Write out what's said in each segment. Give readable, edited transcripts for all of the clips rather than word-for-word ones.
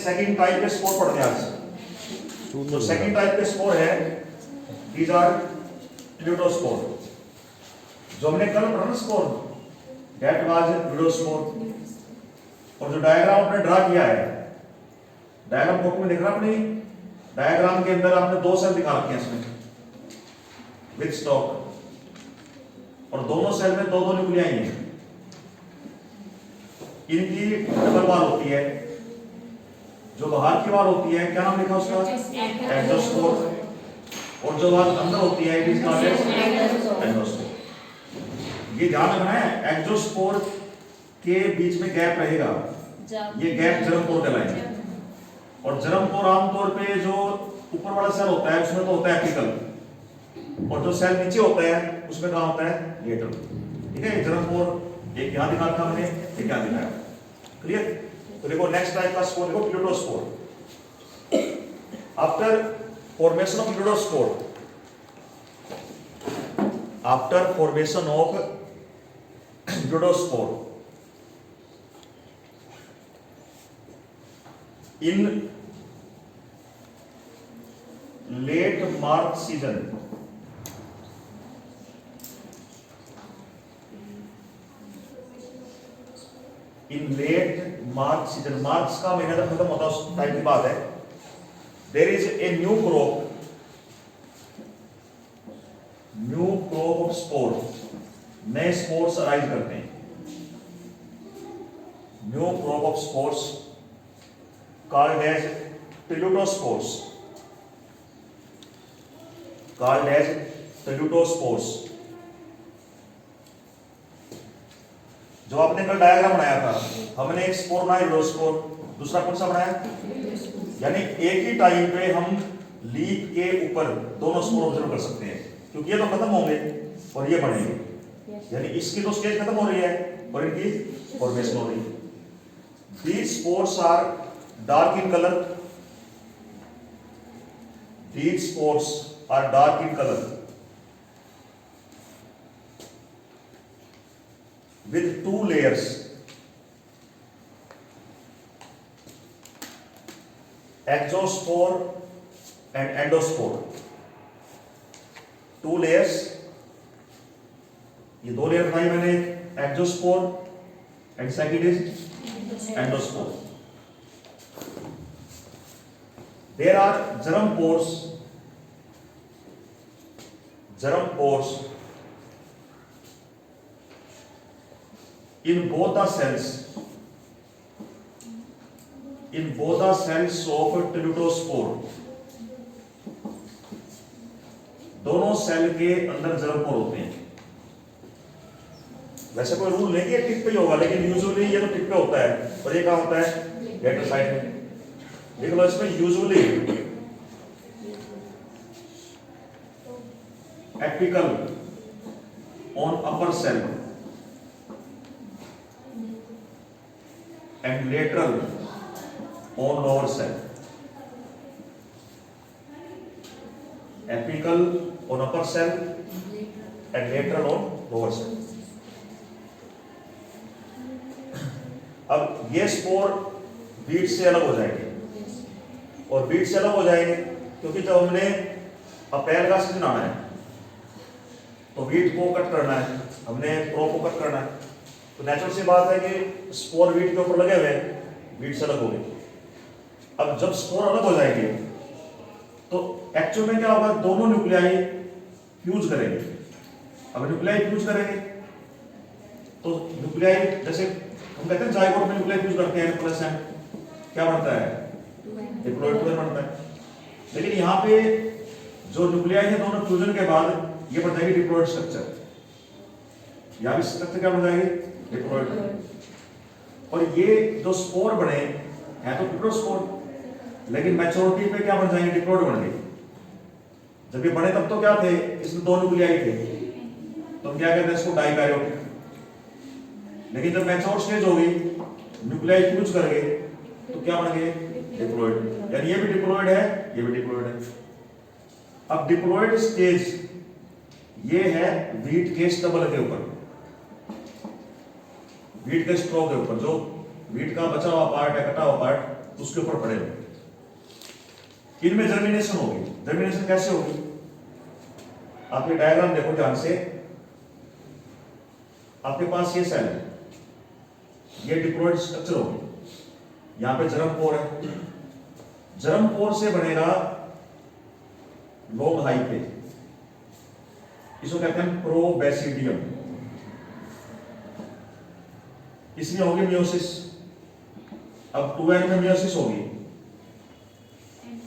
Second type के spore पढ़ते हैं आज। तो सेकंड टाइप के स्पोर है, दीज आर प्लूटोस्पोर। जो हमने कल पढ़ा ना स्पोर, दैट वाज प्लूटोस्पोर। और जो डायग्राम आपने ड्रा किया है, डायग्राम बुक में दिख रहा अपनी, डायग्राम के अंदर आपने दो सेल दिखा रखे हैं इसमें विद स्टॉक, और दोनों सेल में दो दो न्यूक्लियाई हैं। इनकी डबल वॉल होती है। जो बाहर की वॉल होती है, क्या नाम लिखा उसका? एक्सोस्पोर। और जो वॉल अंदर होती है, इट इज कॉल्ड एंडोस्पोर। ये ध्यान रखना है, एक्सोस्पोर के बीच में गैप रहेगा, ये गैप जर्मपोर कहलाएगा। और जर्मपोर आमतौर पे जो ऊपर वाला सेल होता है उसमें तो होता है एपिकल, और जो सेल नीचे होता है उसमें कहाँ होता है? लेटरल। ठीक है, जर्मपोर एक यहाँ दिखा रखा हमने, एक यहाँ दिखाया। क्लियर? तो देखो नेक्स्ट टाइप का स्पोर देखो, teleutospore. After formation of teleutospore, after formation of teleutospore in late March season, in late March season, मार्च का महीना जब खत्म होता है उस टाइम की बात है, there is a new crop of spore, नए स्पोर्स अराइज करते हैं। New crop of spores called as Ptelutospores, called as Ptelutospores। जो आपने कल डायग्राम बनाया था, हमने एक स्पोर बनाया प्लूटोस्पोर, दूसरा कौन सा बनाया? यानी एक ही टाइम पे हम लीफ के ऊपर दोनों स्पोर ऑब्जर्व कर सकते हैं, क्योंकि ये तो खत्म होंगे और ये बनेंगे। यानी इसकी तो स्टेज खत्म हो रही है और इनकी फॉर्मेशन हो रही है। These spores are dark in color. These spores are dark in color with two layers. Exospore and endospore. Two layers. ये दो लेयर बनाई मैंने, exospore and second is endospore. There are germ pores in both the cells of Ptelutospore। दोनों cell के अंदर germ पोर होते हैं। वैसे कोई रूल नहीं कि टिप पे ही होगा, लेकिन यूजुअली ये तो टिप पे होता है, और ये कहाँ होता है? लेटर साइड में। देख लो इसमें usually apical on upper cell and lateral on lower cell. Apical on upper cell and lateral on lower cell. अब ये स्पोर बीट से अलग हो जाएंगे, और बीट से अलग हो जाएंगे क्योंकि जब हमने अप्रैल का सीजन आना है तो बीट को कट करना है, हमने प्रो को कट करना है, तो नेचुरल सी बात है कि स्पोर बीट के ऊपर लगे हुए बीट से अलग हो गए। अब जब स्पोर अलग हो जाएंगे तो एक्चुअल में क्या होगा? दोनों न्यूक्लियाई फ्यूज करेंगे। अब न्यूक्लियाई फ्यूज करेंगे तो न्यूक्लियाई, जैसे हम कहते हैं जाइगोट में न्यूक्लियाई फ्यूज करते हैं प्लस एंड, क्या बनता है? डिप्लॉइड बनता है। लेकिन यहाँ पे जो न्यूक्लियाई है दोनों फ्यूजन के बाद ये बन जाएगी डिप्लॉइड स्ट्रक्चर। यहाँ भी स्ट्रक्चर क्या बन जाएगी? डिप्लॉइड। और ये जो स्पोर बने हैं तो प्लूटोस्पोर, लेकिन मैच्योरिटी पे क्या बन जाएंगे? डिप्लॉइड बन गए। जब ये बने तब तो क्या थे? इसमें दो न्यूक्लियाई थे, तो हम क्या कहते हैं इसको? डाइकैरियोटिक। लेकिन जब मैच्योर स्टेज होगी, न्यूक्लियाई फ्यूज कर गए, तो क्या बन गए? डिप्लॉइड। यानी ये भी डिप्लॉइड है, ये भी डिप्लॉइड है। अब डिप्लॉइड स्टेज ये है वीट के स्टबल के ऊपर, वीट के स्ट्रोक के ऊपर, जो वीट का बचा हुआ पार्ट है, कटा हुआ पार्ट, उसके ऊपर पड़े हुए, इनमें जर्मिनेशन होगी। जर्मिनेशन कैसे होगी? आप ये डायग्राम देखो ध्यान से। आपके पास ये सेल है, ये डिप्लॉयड स्ट्रक्चर होगी, यहां पे जर्म पोर है, जर्म पोर से बनेगा लॉन्ग हाई पे, इसको कहते हैं प्रोबेसिडियम। इसमें होगी मियोसिस। अब 2n में मियोसिस होगी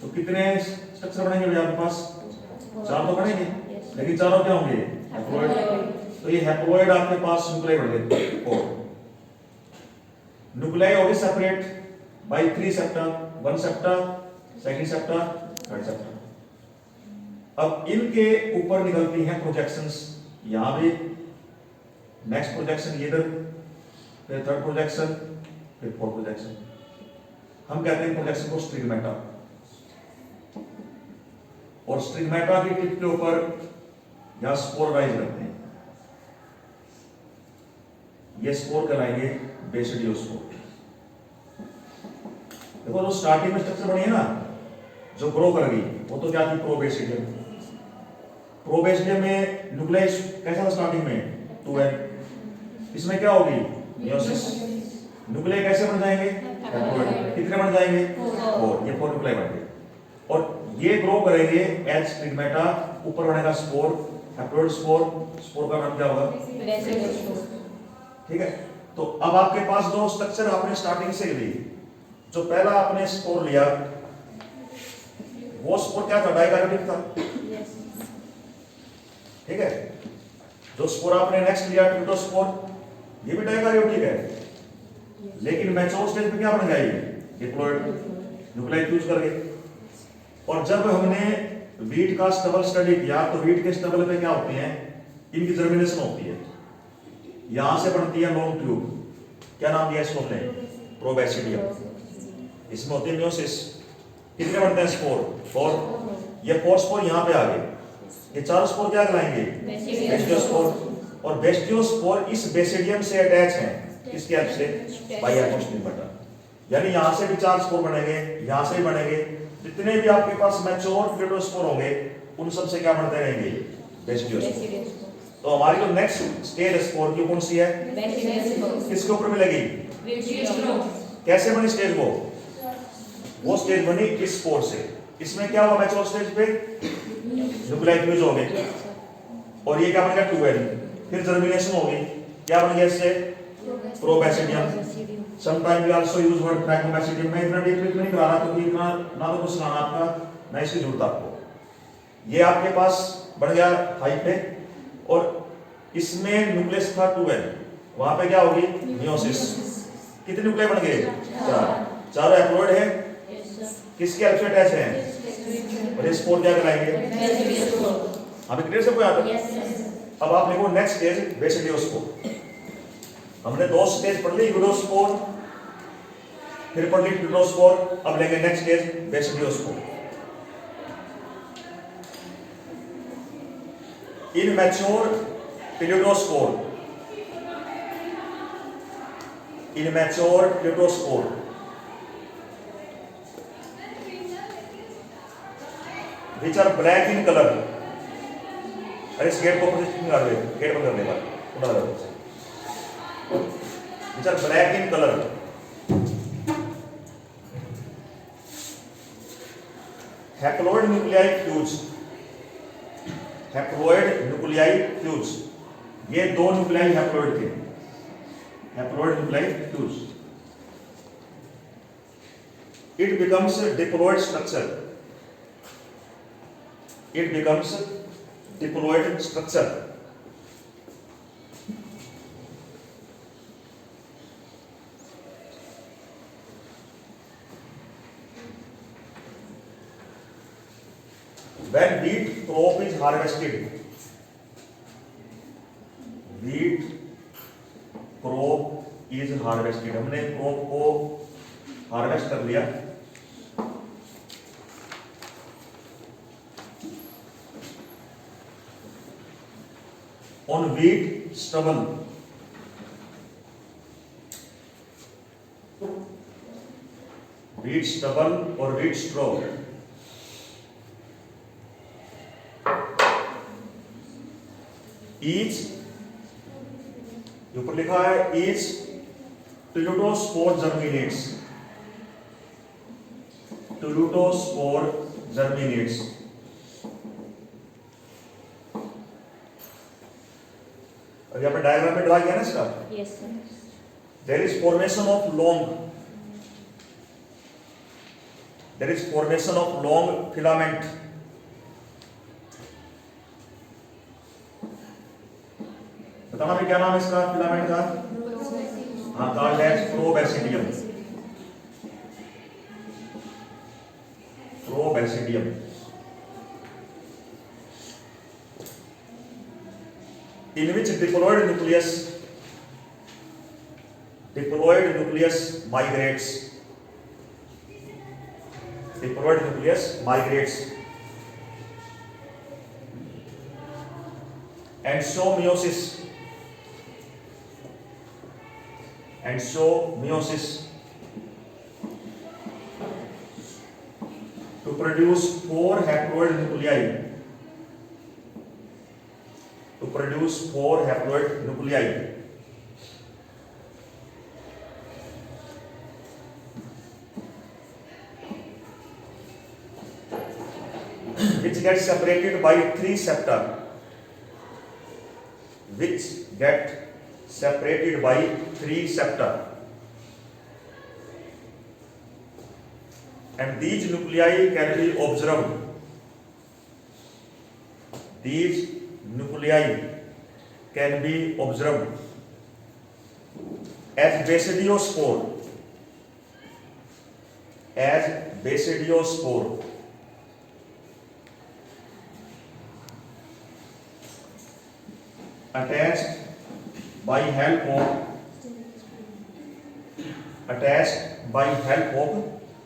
तो कितने स्ट्रक्चर बनेंगे भैया आपके पास? 4 तो बनेंगे, लेकिन चारों क्या होंगे? हैप्लॉइड। तो ये हैप्लॉइड आपके पास न्यूक्लियाई बन गए 4। न्यूक्लियाई होगी separate by 3 septa, 1 septa, second septa, third septa. अब इनके ऊपर निकलती हैं प्रोजेक्शंस, यहां भी नेक्स्ट प्रोजेक्शन इधर, फिर थर्ड प्रोजेक्शन, फिर फोर्थ प्रोजेक्शन। हम कहते हैं प्रोजेक्शन को स्ट्रिगमेटा। और स्ट्रिगमेटा की टिप के ऊपर यहां स्पोर राइज करते हैं, ये स्पोर कहलाएंगे बेसिडियोस्पोर। देखो जो स्टार्टिंग में स्ट्रक्चर बनी है ना, जो ग्रो करेगी वो तो क्या थी? प्रोबेसिडियम। प्रोबेसिडियम में न्यूक्लियस कैसा था स्टार्टिंग में? 2n। इसमें क्या होगी? मियोसिस। न्यूक्लियाई कैसे बन जाएंगे? हैप्लॉइड। कितने बन जाएंगे? 4। ये 4 न्यूक्लियाई बन गए और ये ग्रो करेंगे एज स्टिग्मेटा। ऊपर बनेगा स्पोर, हैप्लॉइड स्पोर। स्पोर का नाम क्या होगा? ठीक है। तो अब आपके पास जो स्ट्रक्चर आपने स्टार्टिंग से ली, जो पहला आपने स्पोर लिया, वो स्पोर क्या था? डाइकैरियोटिक था। ठीक है। जो स्पोर आपने नेक्स्ट लिया ट्यूटोस्पोर, ये भी डाइकैरियोटिक है, लेकिन मैच्योर स्टेज पे क्या बन गया? ये डिप्लॉयड, न्यूक्लियाई फ्यूज कर गए। और जब हमने वीट का स्टबल स्टडी किया तो वीट के स्टबल पे क्या होते हैं? इनकी जर्मिनेशन होती है, यहां से बनती है लॉन्ग ट्यूब। क्या नाम दिया इसको हमने? प्रोबेसिडियम। इसमें होती है मियोसिस। कितने बनते हैं स्पोर? 4। ये 4 स्पोर यहां पे आ गए, ये 4 स्पोर क्या कहलाएंगे? बेसिडियोस्पोर। और बेसिडियोस्पोर इस बेसिडियम से अटैच हैं, किसके हेल्प से? By stigmata. यानी यहां से भी 4 स्पोर बनेंगे, यहां से भी बनेंगे। जितने भी आपके पास मैच्योर क्लेटोस्पोर होंगे उन सब से क्या बनते रहेंगे? बेसिडियोस्पोर। तो हमारी जो नेक्स्ट स्टेज स्पोर की कौन सी है? किसके ऊपर मिलेगी? कैसे बनी स्टेज वो स्टेज बनी इस स्पोर से। इसमें क्या हुआ? मैच्योर स्टेज पे न्यूक्लियाई फ्यूज हो गए और ये क्या बन गया? 2n। फिर जर्मिनेशन होगी, क्या बन गया इससे? Probasidium. Sometime we also use word phragmobasidium. मैं इतना डीपली नहीं करा रहा क्योंकि इतना ना तो कुछ सुनाना आपका, ना इसकी जरूरत आपको। ये आपके पास बन गया हाई पे और इसमें न्यूक्लियस था 2n, वहां पे क्या होगी? मियोसिस। कितने न्यूक्लियाई बन गए? 4। चारों हैप्लॉइड है, किसके हेल्प से अटैच है? और ये स्पोर क्या कहलाएंगे? अभी क्लियर से कोई आता? अब आप देखो नेक्स्ट स्टेज बेसिडियोस्पोर। हमने 2 स्टेज पढ़ ली, यूडोस्पोर, फिर पढ़ ली ट्यूटोस्पोर। अब लेंगे next stage basidiospore. In mature teleutospore, in mature teleutospore which are black in color। अरे इस गेट को पोजीशन कर दे, गेट बंद करने का उड़ा दो। which are black in color, haploid nuclei fuse. Haploid nuclei fuse, ये 2 न्यूक्लियाई हैप्लॉइड थे, haploid nuclei fuse. It becomes diploid structure, it becomes diploid structure। when wheat crop is harvested, wheat crop is harvested, हमने crop को harvest कर लिया। on wheat stubble, wheat stubble और wheat straw. Each ऊपर लिखा है each Tulutospore germinates. Tulutospore germinates. अब यहाँ पे डायग्राम में ड्रा किया ना इसका? Yes, sir. There is formation of long filament. बताना भी क्या नाम है इसका फिलामेंट का? हाँ, called as probasidium. Probasidium. In which diploid nucleus migrates. Diploid nucleus migrates. And so meiosis to produce 4 haploid nuclei. Which get separated by 3 septa. And these nuclei can be observed. As basidiospore. Attached by help of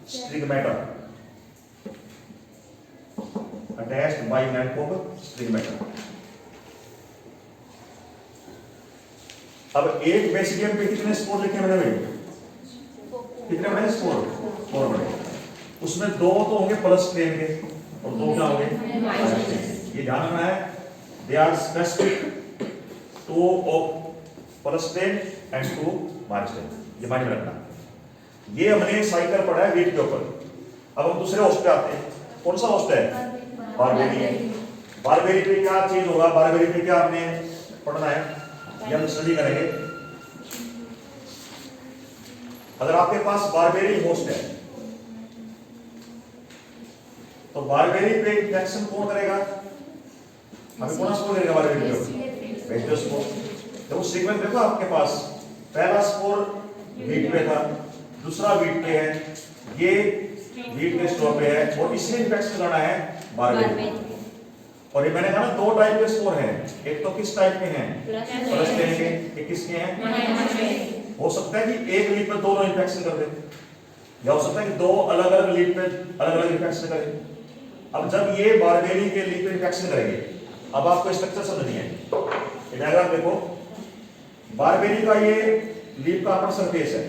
stigmata. अब एक basidium पे कितने spore लिखे मैंने भाई? कितने बने spore? 4 बने. उसमें 2 तो होंगे प्लस स्ट्रेन के और 2 क्या होंगे? ये ध्यान रखना है. They are specific 2 of plus strain and 2 minus strain. ये माइंड में रखना. ये हमने साइकिल पढ़ा है वीट के ऊपर. अब हम दूसरे होस्ट पे आते हैं. कौन सा होस्ट है? बारबेरी. बारबेरी पे क्या चीज होगा? बारबेरी पे क्या हमने पढ़ना है? ये हम स्टडी करेंगे. अगर आपके पास बारबेरी होस्ट है तो बारबेरी पे इंफेक्शन कौन करेगा? अभी कौन स्पोर करेगा बारबेरी पे? बेसिडियोस्पोर. देखो सीक्वेंस देखो आपके पास. पहला स्पोर वीट पे था, दूसरा वीट पे है, ये वीट के स्टोर पे है और इसमें इंफेक्शन करना है बारबेरी. और ये मैंने कहा ना 2 टाइप के स्पोर हैं. एक तो किस टाइप के हैं? प्लस स्ट्रेन के. एक किसके हैं? हो सकता है कि एक लीफ पे दोनों इंफेक्शन कर दे, या हो सकता है कि 2 अलग अलग लीफ पे अलग अलग इंफेक्शन करे. अब जब ये बारबेरी के लीफ पे इंफेक्शन करेंगे, अब आपको स्ट्रक्चर समझनी है. ये डायग्राम देखो. बारबेरी का ये लीफ का अपर सरफेस है.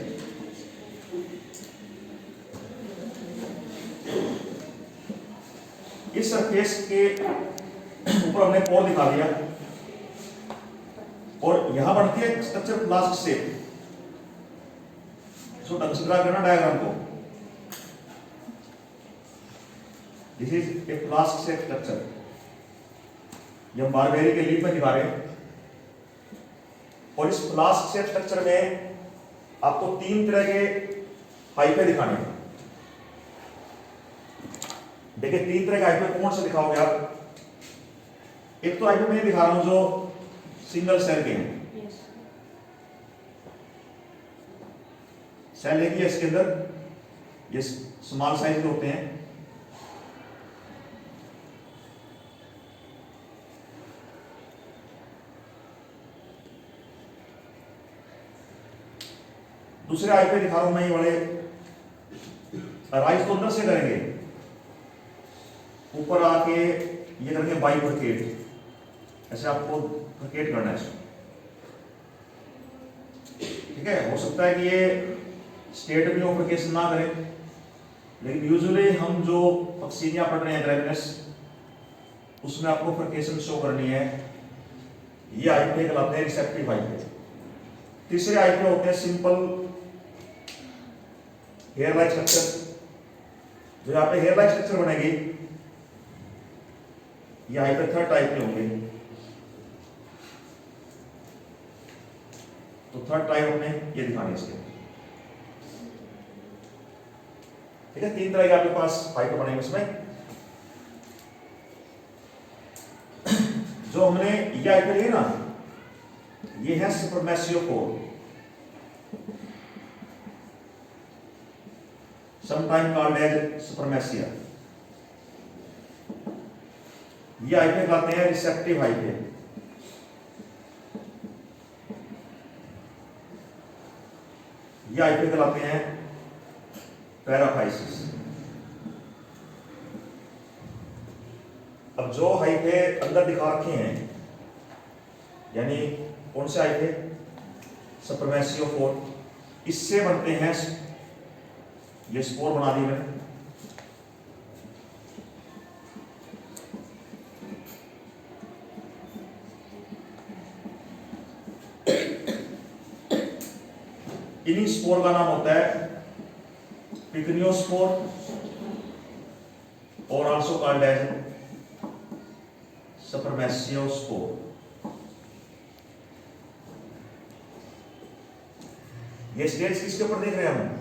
इस सरफेस के ऊपर हमने पोर दिखा दिया और यहां बनती है स्ट्रक्चर फ्लास्क शेप. सो ढंग से ड्रा करना डायग्राम को. This is a flask shape structure. ये हम बारबेरी के लीफ में दिखा रहे हैं. और इस फ्लास्क शेप स्ट्रक्चर में आपको 3 तरह के हाइफे दिखाने हैं. देखिए 3 तरह के हाइफे कौन से दिखाओगे आप? एक तो हाइफे मैं दिखा रहा हूं जो सिंगल सेल के हैं. सेल एक ही है इसके अंदर. ये स्मॉल साइज के होते हैं. दूसरे हाइफे दिखा रहा हूं मैं. ये वाले राइज तो अंदर से करेंगे, ऊपर आके ये करेंगे बाइफरकेट. ऐसे आपको फरकेट करना है इसको. ठीक है. हो सकता है कि ये स्टेट में ओपरकेशन ना करे, लेकिन यूजुअली हम जो पक्सीनिया पढ़ रहे हैं ग्रेविनस, उसमें आपको फ्रिकेशन शो करनी है। ये आईपीए कहलाते हैं रिसेप्टिव आईपीए। तीसरे आईपीए होते हैं सिंपल हेयर लाइक स्ट्रक्चर। जो यहाँ पे हेयर लाइक स्ट्रक्चर बनेगी, ये आईपीए थर्ड टाइप के होंगे। तो थर्ड टाइप हमने ये दिखाने इसके, ठीक है। तीन तरह के आपके पास आईपीए बनेंगे इसमें। जो हमने ये आईपीए लिए ना, ये है सुपरमेसियोपोर, समटाइम कॉल्ड एज सुपरमेसिया। ये आईपीए कहलाते हैं रिसेप्टिव आईपीए। ये आईपीए कहलाते हैं पैराफाइसिस। अब जो आईपीए अंदर दिखा रखे हैं, यानी कौन से आईपीए? सुपरमेसियोपोर, इससे बनते हैं ये स्पोर बना दी मैंने। इन्हीं स्पोर का नाम होता है पिकनियोस्पोर और आल्सो कॉल्ड एज सुपरमेसियोस्पोर। ये स्टेज किसके ऊपर देख रहे हैं हम?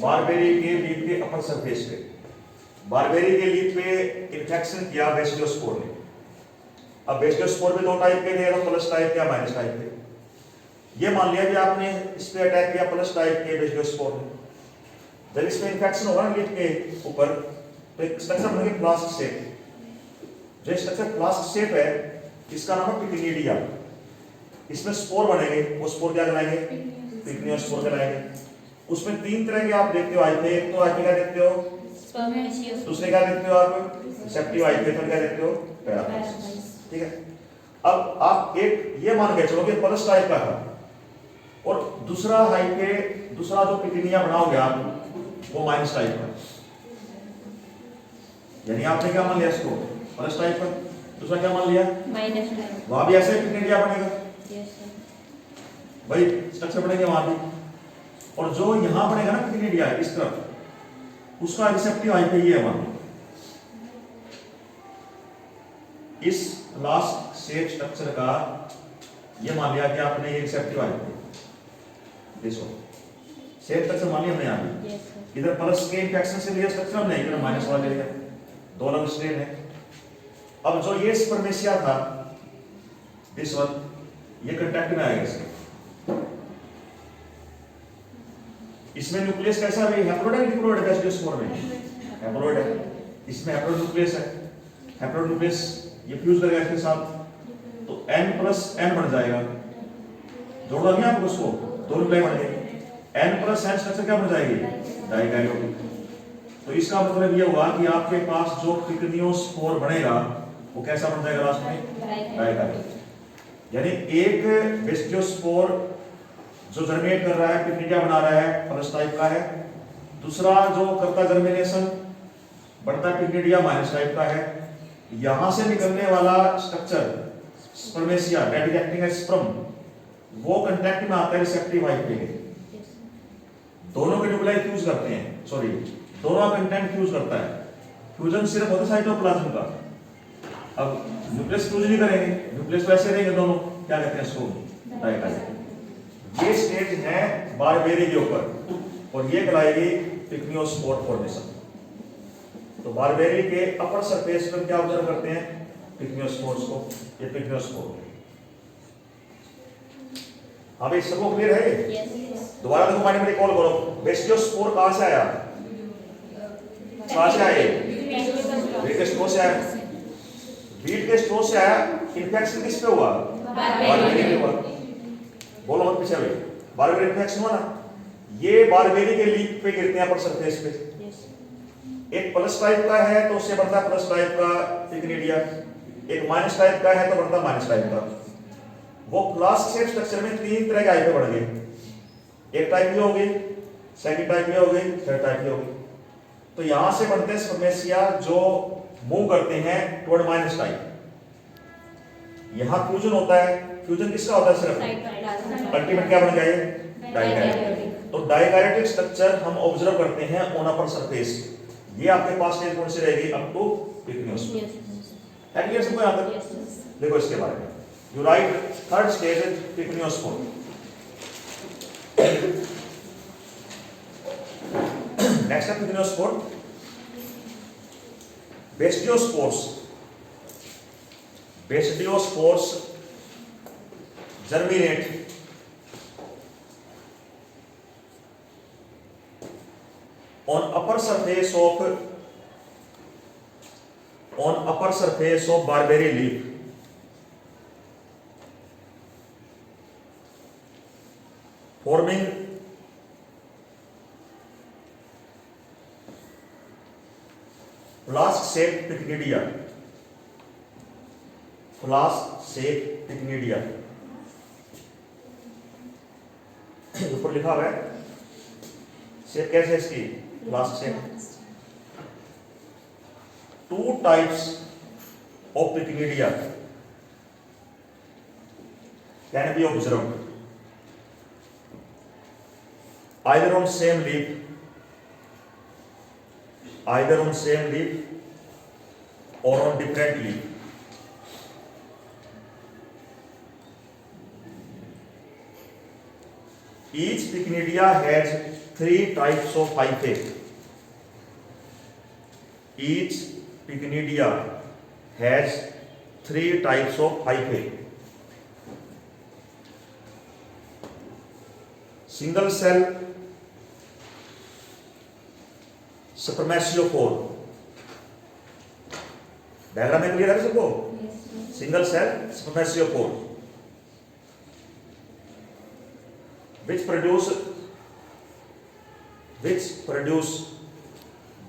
बारबेरी के लीफ के अपर सरफेस पे। बारबेरी के लीफ पे इन्फेक्शन किया बेसियोस्पोर ने। अब बेसियोस्पोर भी दो टाइप के थे, प्लस टाइप या माइनस टाइप के। ये मान लिया कि आपने इस पे अटैक किया प्लस टाइप के बेसियोस्पोर ने। जब इसमें इन्फेक्शन होगा लीफ के ऊपर, तो एक स्ट्रक्चर बनेगी फ्लास्क शेप। जो स्ट्रक्चर फ्लास्क शेप है, इसका नाम है पिक्निडिया। इसमें स्पोर बनेंगे, वो स्पोर क्या कहलाएंगे? पिक्नियोस्पोर कहलाएंगे। उसमें तीन तरह के आप देखते हो आईपीए। एक तो आईपीए क्या देखते हो? दूसरे क्या देखते हो आप? Receptive IPA. फिर क्या देखते हो? पैराफाइसिस। ठीक है। अब आप एक ये मान के चलो कि प्लस टाइप का था, और दूसरा आईपीए, दूसरा जो पिक्निया बनाओगे आप, वो माइनस टाइप का। यानी आपने क्या मान लिया इसको? प्लस टाइप का। दूसरा क्या मान लिया? Minus type. वहां भी ऐसे ही पिक्निया बनेगा, भाई स्ट्रक्चर बनेंगे वहां भी। और जो यहां बनेगा ना पिक्निडिया इस तरफ, उसका रिसेप्टिव आईपीए ये है वहां। इस लास्ट शेप स्ट्रक्चर का ये मान लिया कि आपने ये रिसेप्टिव आईपीए, देखो शेप स्ट्रक्चर मान लिया हमने यहां। इधर प्लस के इन्फेक्शन से लिया स्ट्रक्चर हमने, इधर माइनस वाला ले लिया, दो अलग स्ट्रेन है। अब जो ये स्पर्मेसिया था, दिस वन, ये कांटेक्ट में आएगा इसके। इसमें न्यूक्लियस कैसा है? हैप्लोइड है, डिप्लोइड है? बेसियोस्पोर में हैप्लोइड है। इसमें हैप्लोइड न्यूक्लियस है। हैप्लोइड न्यूक्लियस ये फ्यूज करेगा इसके साथ, तो N+N बन जाएगा। जोड़ दोगे आप उसको, दो न्यूक्लियाई बन गए। N+N स्ट्रक्चर क्या बन जाएगी? डाइकैरियोटिक। तो इसका मतलब ये हुआ कि आपके पास जो पिक्नियोस्पोर बनेगा, वो कैसा बन जाएगा लास्ट में? डाइकैरियोटिक। यानी एक बेसियोस्पोर जो जर्मिनेट कर रहा है, पिक्निडिया बना रहा है, प्लस टाइप का है। दूसरा जो करता जर्मिनेशन, बढ़ता पिक्निडिया, माइनस टाइप का है। यहां से निकलने वाला structure spermatia, that is acting as sperm, वो कांटेक्ट में आता है रिसेप्टिव आईपीए। दोनों के न्यूक्लियाई फ्यूज करते हैं, सॉरी, दोनों का कंटेंट फ्यूज करता है। फ्यूजन सिर्फ होता है साइटोप्लाज्म का। अब न्यूक्लियस फ्यूज नहीं करेंगे, न्यूक्लियस तो ऐसे रहेंगे दोनों, क्या कहते हैं इसको? डाइकैरियोटिक। ये स्टेज है बारबेरी के ऊपर, और ये कहलाएगी पिक्नियोस्पोर फॉर्मेशन। तो बारबेरी के अपर सरफेस पर क्या ऑब्जर्व करते हैं? पिक्नियोस्पोर्स को। ये पिक्नियोस्पोर। हाँ भाई, सबको क्लियर है? दोबारा देखो, माइंड में रिकॉल करो, बेसियोस्पोर कहां से आया? कहां से आए? वीट के स्ट्रो से आया। वीट के स्ट्रो से आया। इन्फेक्शन किस पे हुआ? बारबेरी पे हुआ। बोलो मत पीछे भाई। बारबेरी इन्फेक्शन हुआ ना, ये बारबेरी के लीफ पे गिरते हैं अपर सरफेस पे। एक प्लस टाइप का है तो उससे बढ़ता प्लस टाइप का पिक्निडिया, एक माइनस टाइप का है तो बढ़ता माइनस टाइप का। वो फ्लास्क शेप स्ट्रक्चर में तीन तरह के आईपीए बढ़ गए। एक टाइप ये होगी, सेकंड टाइप ये होगी, थर्ड टाइप ये होगी। तो यहां से बनते हैं स्पर्मेशिया जो मूव करते हैं टुवर्ड माइनस टाइप। यहां फ्यूजन होता है, फ्यूजन किसका होता है सिर्फ, अल्टीमेट क्या बन जाए, डाइकैरियोटिक। तो डाइकैरियोटिक स्ट्रक्चर हम ऑब्जर्व करते हैं ऑन अपर सरफेस। ये आपके पास स्टेज कौन सी रहेगी, अप टू पिक्नियोस्पोर। है क्लियर सबको यहां तक? देखो इसके बारे में you write third stage pycniospore. Next है pycniospore. बेस्टियोस्पोर्स, बेस्टियोस्पोर्स germinate on upper surface of barberry leaf, forming flask-shaped pycnidia, flask-shaped pycnidia। ऊपर लिखा हुआ है शेप कैसे है इसकी, flask shape. Two types of pycnidia can be observed either on same leaf, either on same leaf or on different leaf। Each pycnidia has 3 types of hyphae. Each pycnidia has 3 types of hyphae. Single cell spermatophore। Diagram में clear है सबको? Single cell spermatophore which produce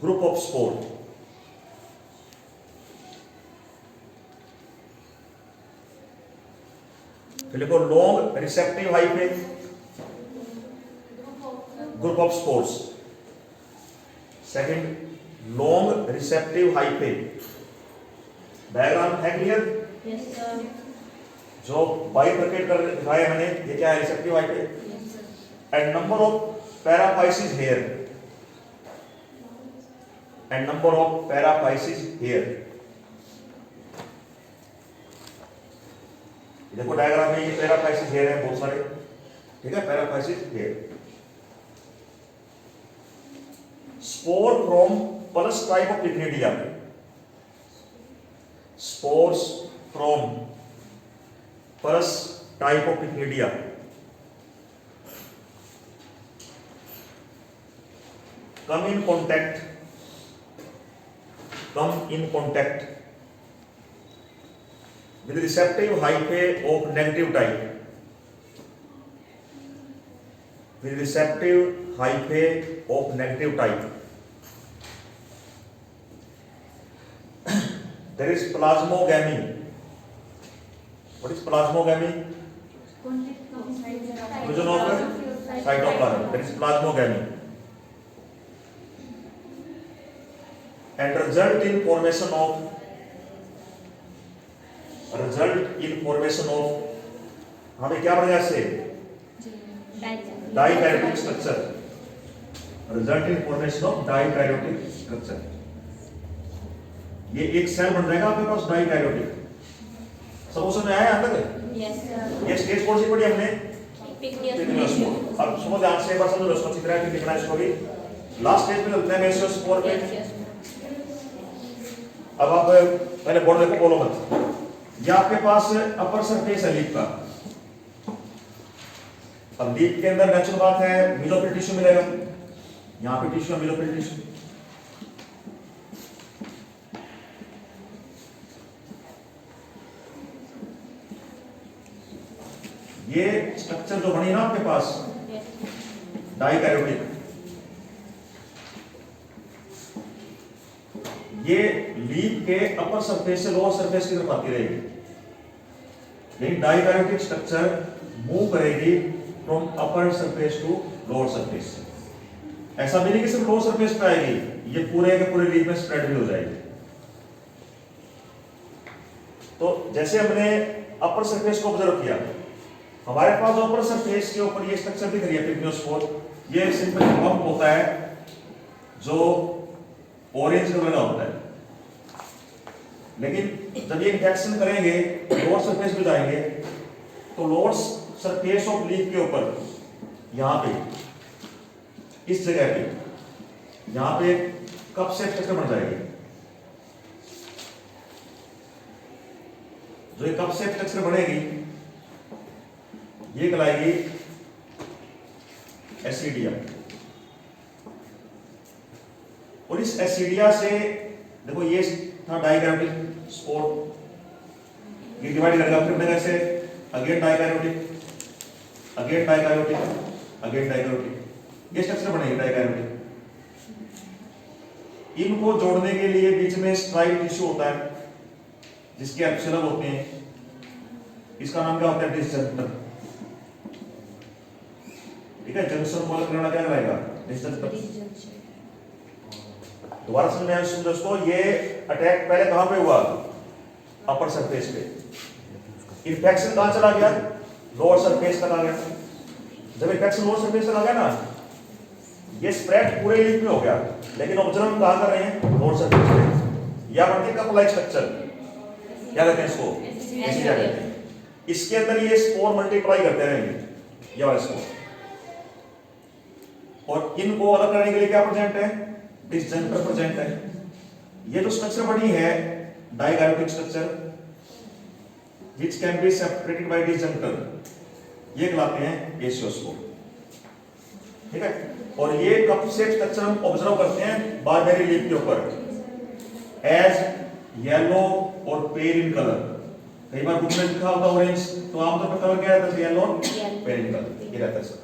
group of spore। लिखो long receptive hyphae, group of spores. Second long receptive hyphae. Diagram है clear? Yes sir. जो bifurcate कर दिखाया मैंने, ये क्या है, receptive hyphae. And number of paraphysis hair, and number of paraphysis hair. देखो डायग्राम में ये पैराफाइसिस हेयर है बहुत सारे, ठीक है, paraphysis hair. Spore from plus type of pycnidia, spores from plus type of pycnidia come in contact with receptive hyphae of negative type, with receptive hyphae of negative type। There is plasmogamy। What is plasmogamy? Fusion of cytoplasm। There is plasmogamy and result in formation of हमें क्या बनेगा इससे, dikaryotic structure. Result in formation of dikaryotic structure. ये एक cell बन जाएगा आपके पास dikaryotic. सब उसमें आया यहां तक? Yes sir. ये स्टेज कौन सी पढ़ी हमने? पिक्नियोस्पोर। अब सुनो ध्यान से, एक बार समझो इसको अच्छी तरह लिखना है इसको भी। लास्ट स्टेज पे चलते हैं मेसोस्पोर पे। अब आप पहले बोर्ड देखो, बोलो मत। ये आपके पास अपर सरफेस है लीफ का। अब लीफ के अंदर नेचुरल बात है मिलोपिल टिश्यू मिलेगा, यहां पे टिश्यू है मिलोपिल टिश्यू। ये स्ट्रक्चर जो बनी ना आपके पास डाइकैरियोटिक, ये लीफ के अपर सरफेस से लोअर सरफेस की तरफ आती रहेगी। लेकिन डाइकैरियोटिक स्ट्रक्चर मूव करेगी from upper surface to lower surface. ऐसा भी नहीं कि सिर्फ लोअर सरफेस पे आएगी, ये पूरे के पूरे लीफ में स्प्रेड भी हो जाएगी। तो जैसे हमने अपर सरफेस को ऑब्जर्व किया, हमारे पास जो अपर सरफेस के ऊपर ये स्ट्रक्चर दिख रही है पिग्मियोस्पोर, ये सिंपल बम्प होता है जो ऑरेंज कलर का होता है। लेकिन जब ये इंफेक्शन करेंगे लोअर सरफेस पे जाएंगे तो लोअर सरफेस ऑफ लीफ के ऊपर यहाँ पे इस जगह पे यहाँ पे कप से स्ट्रक्चर बन जाएगी। जो ये कप से स्ट्रक्चर बनेगी ये कहलाएगी एसिडिया। और इस एसिडिया से देखो ये था डाइकैरोटिक स्पोर, ये डिवाइड करेगा फिर बनेगा ऐसे अगेन डाइकैरोटिक, अगेन डाइकैरोटिक, अगेन डाइकैरोटिक, ये स्ट्रक्चर बनेगी डाइकैरोटिक। इनको जोड़ने के लिए बीच में स्ट्राइप टिश्यू होता है जिसके एप्सिलम होते हैं, इसका नाम क्या होता है? डिसजंक्टर। ठीक है, जंक्शन को अलग करना क्या कराएगा? डिसजंक्टर। दोबारा समझ में समझो इसको, ये अटैक पहले कहां पे हुआ? अपर सरफेस पे। इंफेक्शन कहां चला गया? लोअर सरफेस तक आ गया। जब इंफेक्शन लोअर सरफेस तक आ गया ना, ये स्प्रेड पूरे लीफ में हो गया, लेकिन ऑब्जर्व कहां कर रहे हैं? लोअर सरफेस पे। या बनते कप लाइक स्ट्रक्चर, क्या कहते हैं इसको? एसिडिया कहते हैं। इसके अंदर ये स्पोर मल्टीप्लाई करते रहेंगे, ये वाला स्पोर। और इनको अलग करने के लिए क्या प्रेजेंट है? डिसजंक्टर प्रेजेंट है। ये जो स्ट्रक्चर बनी है डाइकैरोटिक structure which can be separated by disjunctor, ये कहलाते हैं एसियोस्पोर। ठीक है, और ये कप शेप स्ट्रक्चर हम ऑब्जर्व करते हैं बारबेरी लीफ के ऊपर एज येलो और पेल इन कलर। कई बार बुक में लिखा होता है ऑरेंज, तो आमतौर पर कलर क्या रहता है? येलो और पेल इन कलर, ये रहता है सर।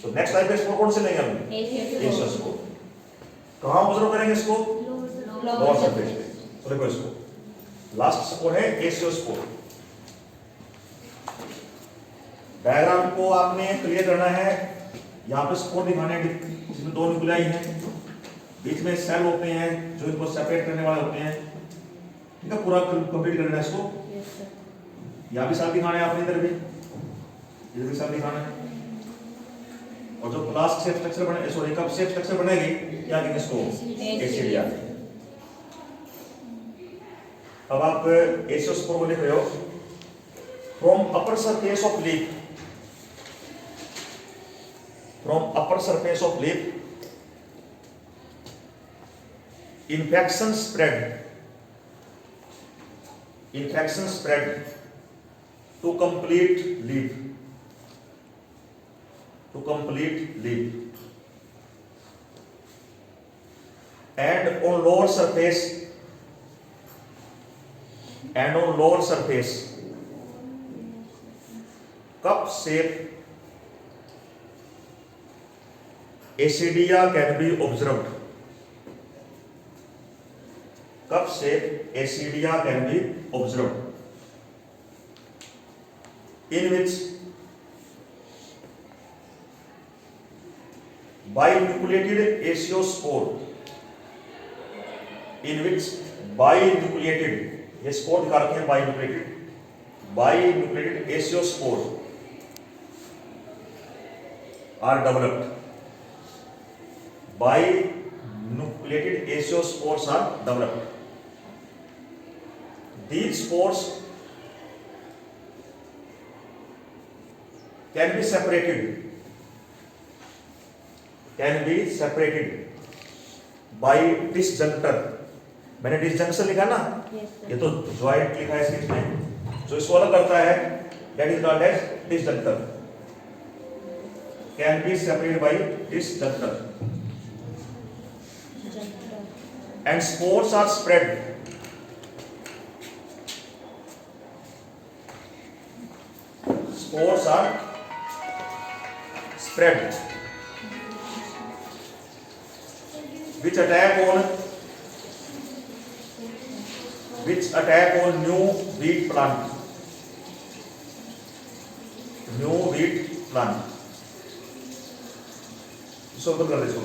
तो नेक्स्ट टाइप का स्पोर कौन से लेंगे हम? एसियोस्पोर। कहां ऑब्जर्व करेंगे इसको? लोअर सरफेस पे। तो देखो इसको लास्ट स्पोर है एसियोस्पोर। डायग्राम को आपने क्लियर करना है। यहाँ पे स्पोर दिखाने हैं जिसमें दो न्यूक्लियाई हैं, बीच में सेल होते हैं जो इनको सेपरेट करने वाले होते हैं। ठीक है, पूरा कंप्लीट करना है इसको। यहाँ भी सेल दिखाना है आपने, इधर भी, इधर भी सेल दिखाना है। और जो फ्लास्क शेप स्ट्रक्चर बने, सॉरी कप शेप स्ट्रक्चर बनेगी, क्या कहेंगे इसको? एसिडिया। अब आप एसियोस्पोर को लिख रहे हो। From upper surface of leaf, from upper surface of leaf, infection spread to complete leaf, and on lower surface cup shape एसिडिया can be observed. Cup shape एसिडिया can be observed, in which binucleated aeciospore, ये spore दिखा रखे हैं binucleated aeciospore are developed. Binucleated एसियोस्पोर्स are developed. These spores can be separated by disjunctor. मैंने disjunction लिखा ना, ये तो joint लिखा है इसमें, जो इसको अलग करता है that is called as disjunctor. Can be separated by disjunctor. And spores are spread which attack on new wheat plant. इसको कर दे इसको।